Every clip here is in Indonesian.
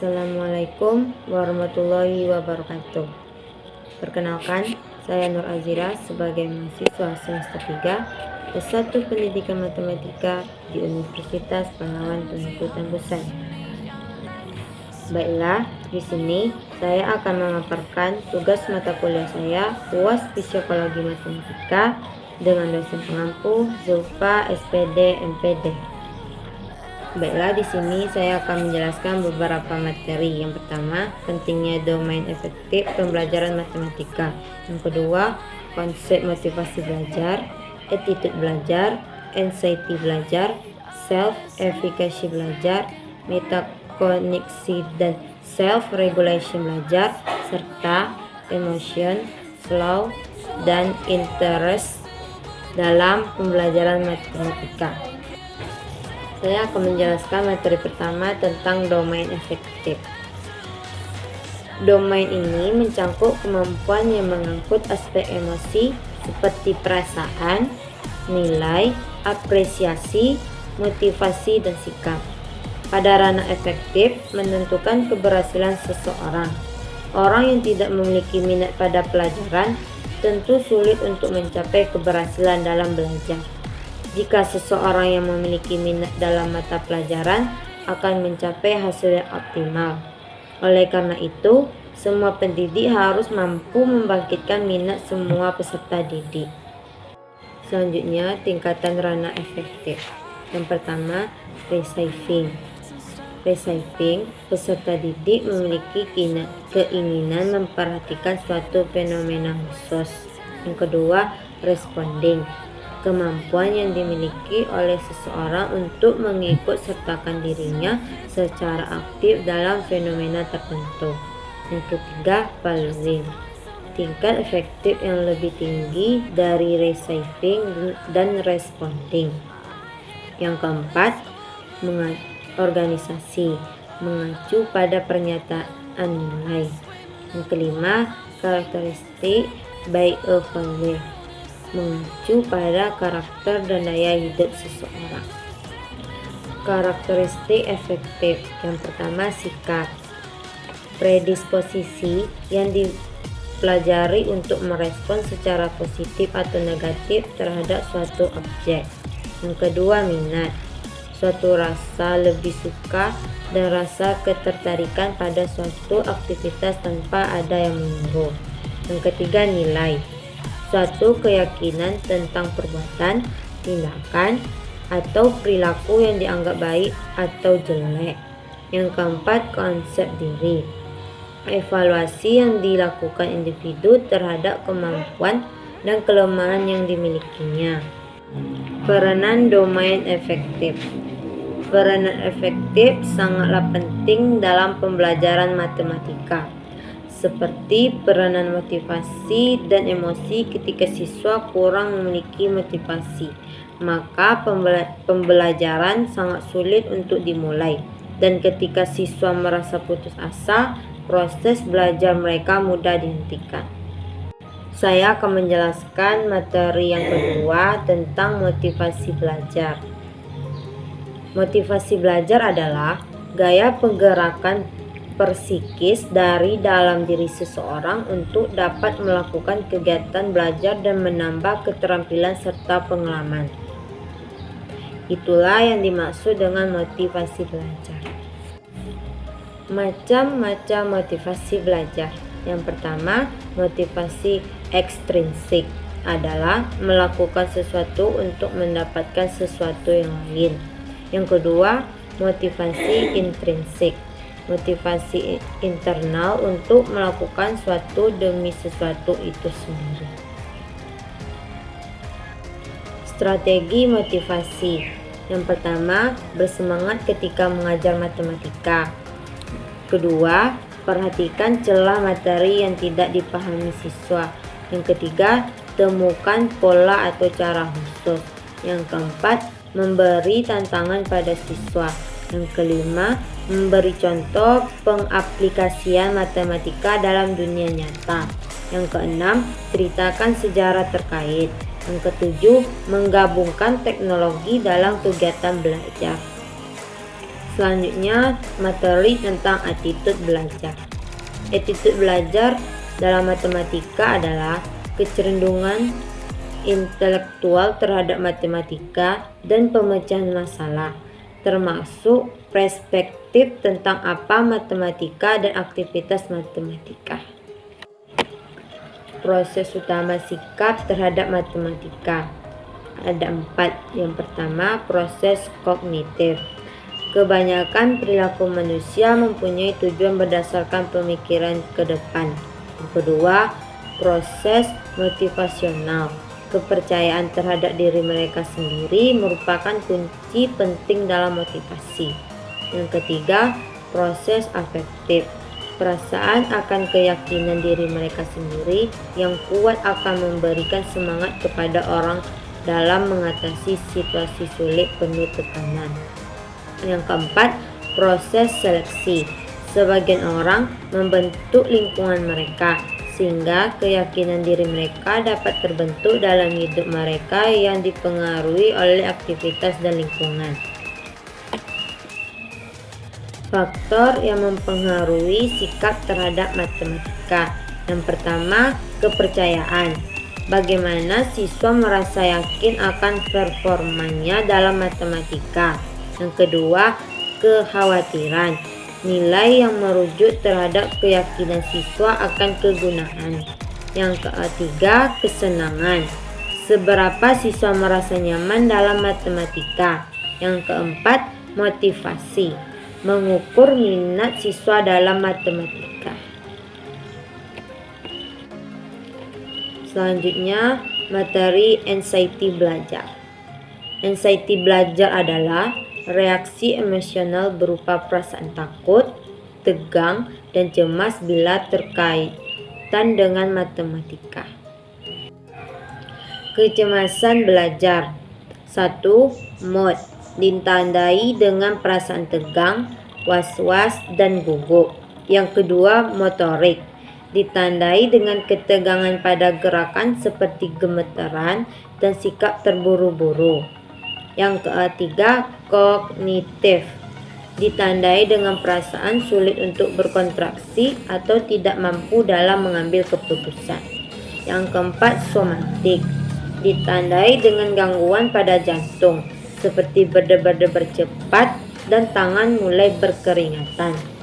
Assalamualaikum warahmatullahi wabarakatuh. Perkenalkan, saya Nur Azira sebagai mahasiswa semester 3 S1 Pendidikan Matematika di Universitas Pahlawan Penangkutan Busan. Baiklah, di sini saya akan memaparkan tugas mata kuliah saya UAS Psikologi Matematika dengan dosen pengampu Zulfa SPD MPD. Baiklah, di sini saya akan menjelaskan beberapa materi. Yang pertama, pentingnya domain efektif pembelajaran matematika. Yang kedua, konsep motivasi belajar, attitude belajar, anxiety belajar, self-efficacy belajar, metakognisi dan self-regulation belajar, serta emotion, flow, dan interest dalam pembelajaran matematika. Saya akan menjelaskan materi pertama tentang domain efektif. Domain ini mencangkup kemampuan yang mengangkut aspek emosi seperti perasaan, nilai, apresiasi, motivasi, dan sikap. Pada ranah efektif menentukan keberhasilan seseorang. Orang yang tidak memiliki minat pada pelajaran tentu sulit untuk mencapai keberhasilan dalam belajar. Jika seseorang yang memiliki minat dalam mata pelajaran akan mencapai hasil yang optimal. Oleh karena itu, semua pendidik harus mampu membangkitkan minat semua peserta didik. Selanjutnya, tingkatan ranah efektif. Yang pertama, receiving. Receiving, peserta didik memiliki keinginan memperhatikan suatu fenomena khusus. Yang kedua, responding. Kemampuan yang dimiliki oleh seseorang untuk mengikut sertakan dirinya secara aktif dalam fenomena tertentu. Yang ketiga, following. Tingkat efektif yang lebih tinggi dari receiving dan responding. Yang keempat, organisasi, mengacu pada pernyataan nilai. Yang kelima, karakteristik by a follower, mengacu pada karakter dan daya hidup seseorang. Karakteristik efektif. Yang pertama, sikap. Predisposisi yang dipelajari untuk merespon secara positif atau negatif terhadap suatu objek. Yang kedua, minat. Suatu rasa lebih suka dan rasa ketertarikan pada suatu aktivitas tanpa ada yang menyuruh. Yang ketiga, nilai. Suatu keyakinan tentang perbuatan, tindakan, atau perilaku yang dianggap baik atau jelek. Yang keempat, konsep diri. Evaluasi yang dilakukan individu terhadap kemampuan dan kelemahan yang dimilikinya. Peranan domain efektif. Peranan efektif sangatlah penting dalam pembelajaran matematika, seperti peranan motivasi dan emosi. Ketika siswa kurang memiliki motivasi, maka pembelajaran sangat sulit untuk dimulai. Dan ketika siswa merasa putus asa, proses belajar mereka mudah dihentikan. Saya akan menjelaskan materi yang kedua tentang motivasi belajar. Motivasi belajar adalah gaya penggerakan psikis dari dalam diri seseorang untuk dapat melakukan kegiatan belajar dan menambah keterampilan serta pengalaman. Itulah yang dimaksud dengan motivasi belajar. Macam-macam motivasi belajar. Yang pertama, motivasi ekstrinsik adalah melakukan sesuatu untuk mendapatkan sesuatu yang lain. Yang kedua, motivasi intrinsik. Motivasi internal untuk melakukan suatu demi sesuatu itu sendiri. Strategi motivasi. Yang pertama, bersemangat ketika mengajar matematika. Kedua, perhatikan celah materi yang tidak dipahami siswa. Yang ketiga, temukan pola atau cara khusus. Yang keempat, memberi tantangan pada siswa. Yang kelima, memberi contoh pengaplikasian matematika dalam dunia nyata. Yang keenam, ceritakan sejarah terkait. Yang ketujuh, menggabungkan teknologi dalam kegiatan belajar. Selanjutnya, materi tentang attitude belajar. Attitude belajar dalam matematika adalah kecenderungan intelektual terhadap matematika dan pemecahan masalah, termasuk perspektif tentang apa matematika dan aktivitas matematika. Proses utama sikap terhadap matematika ada 4. Yang pertama, proses kognitif. Kebanyakan perilaku manusia mempunyai tujuan berdasarkan pemikiran ke depan. Yang kedua, proses motivasional. Kepercayaan terhadap diri mereka sendiri merupakan kunci penting dalam motivasi. Yang ketiga, proses afektif. Perasaan akan keyakinan diri mereka sendiri yang kuat akan memberikan semangat kepada orang dalam mengatasi situasi sulit penuh tekanan. Yang keempat, proses seleksi. Sebagian orang membentuk lingkungan mereka sehingga keyakinan diri mereka dapat terbentuk dalam hidup mereka yang dipengaruhi oleh aktivitas dan lingkungan. Faktor yang mempengaruhi sikap terhadap matematika. Yang pertama, kepercayaan. Bagaimana siswa merasa yakin akan performanya dalam matematika. Yang kedua, kekhawatiran. Nilai yang merujuk terhadap keyakinan siswa akan kegunaan. Yang ketiga, kesenangan. Seberapa siswa merasa nyaman dalam matematika. Yang keempat, motivasi. Mengukur minat siswa dalam matematika. Selanjutnya, materi anxiety belajar. Anxiety belajar adalah reaksi emosional berupa perasaan takut, tegang, dan cemas bila terkaitan dengan matematika. Kecemasan belajar. 1. Mood. Ditandai dengan perasaan tegang, was-was, dan gugup. Yang kedua, motorik. Ditandai dengan ketegangan pada gerakan seperti gemetaran dan sikap terburu-buru. Yang ketiga, kognitif. Ditandai dengan perasaan sulit untuk berkontraksi atau tidak mampu dalam mengambil keputusan. Yang keempat, somatik. Ditandai dengan gangguan pada jantung seperti berdebar-debar cepat dan tangan mulai berkeringatan.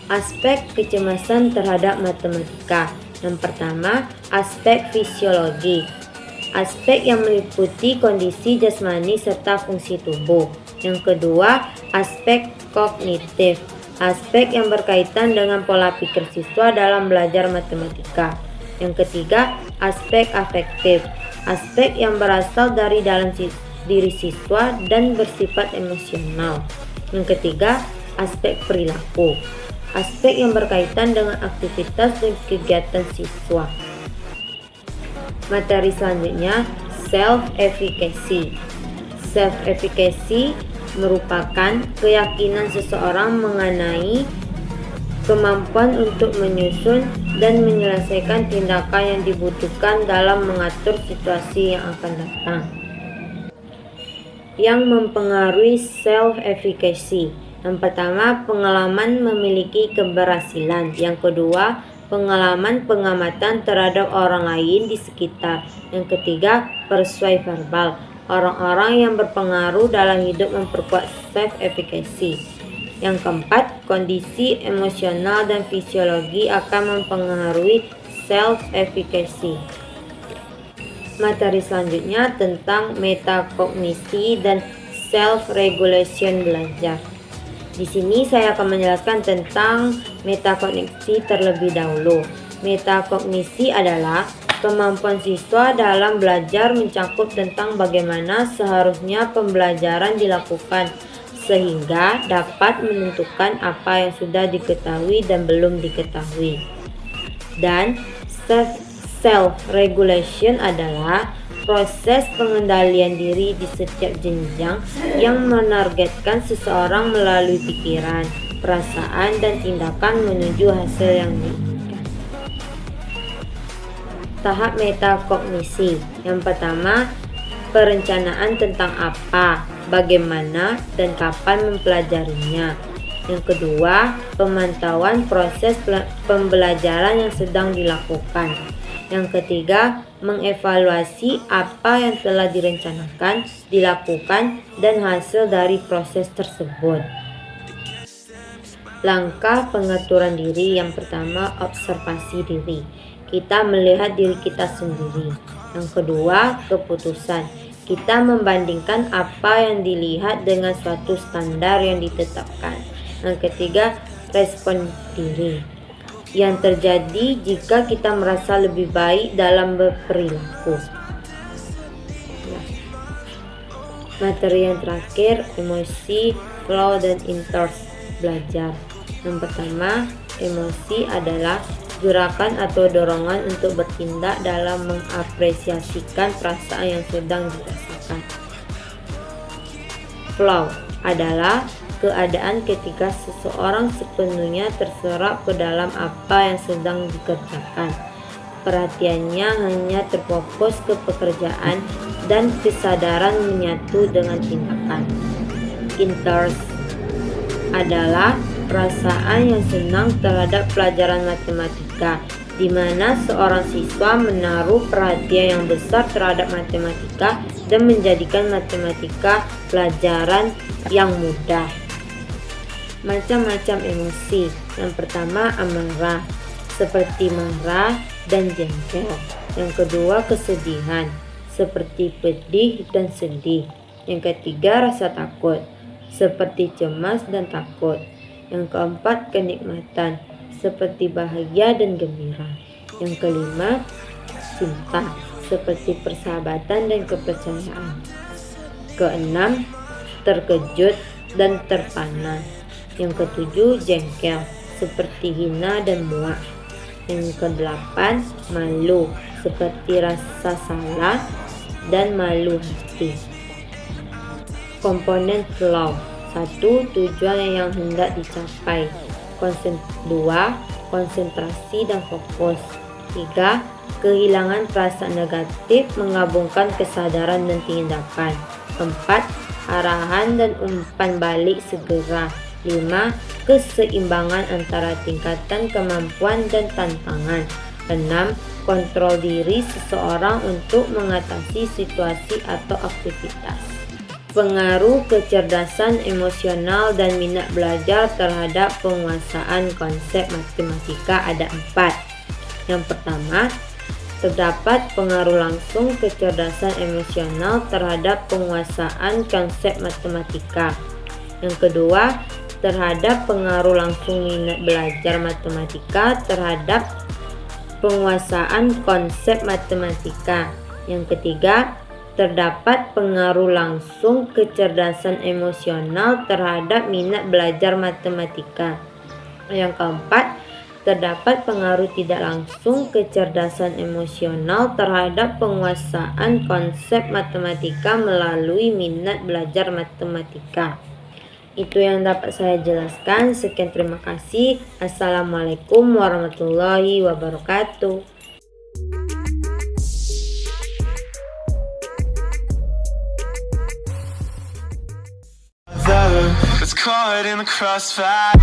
Aspek kecemasan terhadap matematika. Yang pertama, aspek fisiologi. Aspek yang meliputi kondisi jasmani serta fungsi tubuh. Yang kedua, aspek kognitif. Aspek yang berkaitan dengan pola pikir siswa dalam belajar matematika. Yang ketiga, aspek afektif. Aspek yang berasal dari dalam diri siswa dan bersifat emosional. Yang ketiga, aspek perilaku. Aspek yang berkaitan dengan aktivitas dan kegiatan siswa. Materi selanjutnya, self-efficacy. Self-efficacy merupakan keyakinan seseorang mengenai kemampuan untuk menyusun dan menyelesaikan tindakan yang dibutuhkan dalam mengatur situasi yang akan datang. Yang mempengaruhi self-efficacy. Yang pertama, pengalaman memiliki keberhasilan. Yang kedua, pengalaman pengamatan terhadap orang lain di sekitar. Yang ketiga, persuasi verbal. Orang-orang yang berpengaruh dalam hidup memperkuat self-efficacy. Yang keempat, kondisi emosional dan fisiologi akan mempengaruhi self-efficacy. Materi selanjutnya tentang metakognisi dan self-regulation belajar. Di sini saya akan menjelaskan tentang metakognisi terlebih dahulu. Metakognisi adalah kemampuan siswa dalam belajar mencakup tentang bagaimana seharusnya pembelajaran dilakukan sehingga dapat menentukan apa yang sudah diketahui dan belum diketahui. Dan self-regulation adalah proses pengendalian diri di setiap jenjang yang menargetkan seseorang melalui pikiran, perasaan, dan tindakan menuju hasil yang diinginkan. Tahap metakognisi. Yang pertama, perencanaan tentang apa. bagaimana dan kapan mempelajarinya. Yang kedua, pemantauan proses pembelajaran yang sedang dilakukan. Yang ketiga, mengevaluasi apa yang telah direncanakan, dilakukan, dan hasil dari proses tersebut. Langkah pengaturan diri yang pertama, observasi diri. Kita melihat diri kita sendiri. Yang kedua, keputusan. Kita membandingkan apa yang dilihat dengan suatu standar yang ditetapkan. Yang ketiga, respon diri. Yang terjadi jika kita merasa lebih baik dalam berperilaku. Materi yang terakhir, emosi, flow, dan interest belajar. Yang pertama, emosi adalah gerakan atau dorongan untuk bertindak dalam mengapresiasikan perasaan yang sedang dirasakan. Flow adalah keadaan ketika seseorang sepenuhnya terserap ke dalam apa yang sedang dikerjakan. Perhatiannya hanya terfokus ke pekerjaan dan kesadaran menyatu dengan tindakan. Interest adalah perasaan yang senang terhadap pelajaran matematika, di mana seorang siswa menaruh perhatian yang besar terhadap matematika dan menjadikan matematika pelajaran yang mudah. Macam-macam emosi. Yang pertama, amarah, seperti marah dan jengkel. Yang kedua, kesedihan, seperti pedih dan sedih. Yang ketiga, rasa takut, seperti cemas dan takut. Yang keempat, kenikmatan, seperti bahagia dan gembira. Yang kelima, cinta, seperti persahabatan dan kepercayaan. Keenam, terkejut dan terpana. Yang ketujuh, jengkel, seperti hina dan muak. Yang kedelapan, malu, seperti rasa salah dan malu hati. Komponen flow. 1. Tujuan yang hendak dicapai. 2. Konsentrasi dan fokus. 3. Kehilangan perasaan negatif, menggabungkan kesadaran dan tindakan. 4. Arahan dan umpan balik segera. 5. Keseimbangan antara tingkatan kemampuan dan tantangan. 6. Kontrol diri seseorang untuk mengatasi situasi atau aktivitas. Pengaruh kecerdasan emosional dan minat belajar terhadap penguasaan konsep matematika ada 4. Yang pertama, terdapat pengaruh langsung kecerdasan emosional terhadap penguasaan konsep matematika. Yang kedua, terhadap pengaruh langsung minat belajar matematika terhadap penguasaan konsep matematika. Yang ketiga, terdapat pengaruh langsung kecerdasan emosional terhadap minat belajar matematika. Yang keempat, terdapat pengaruh tidak langsung kecerdasan emosional terhadap penguasaan konsep matematika melalui minat belajar matematika. Itu yang dapat saya jelaskan. Sekian, terima kasih. Assalamualaikum warahmatullahi wabarakatuh. It's caught in the crossfire.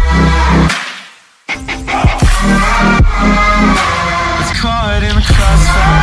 It's caught in the crossfire.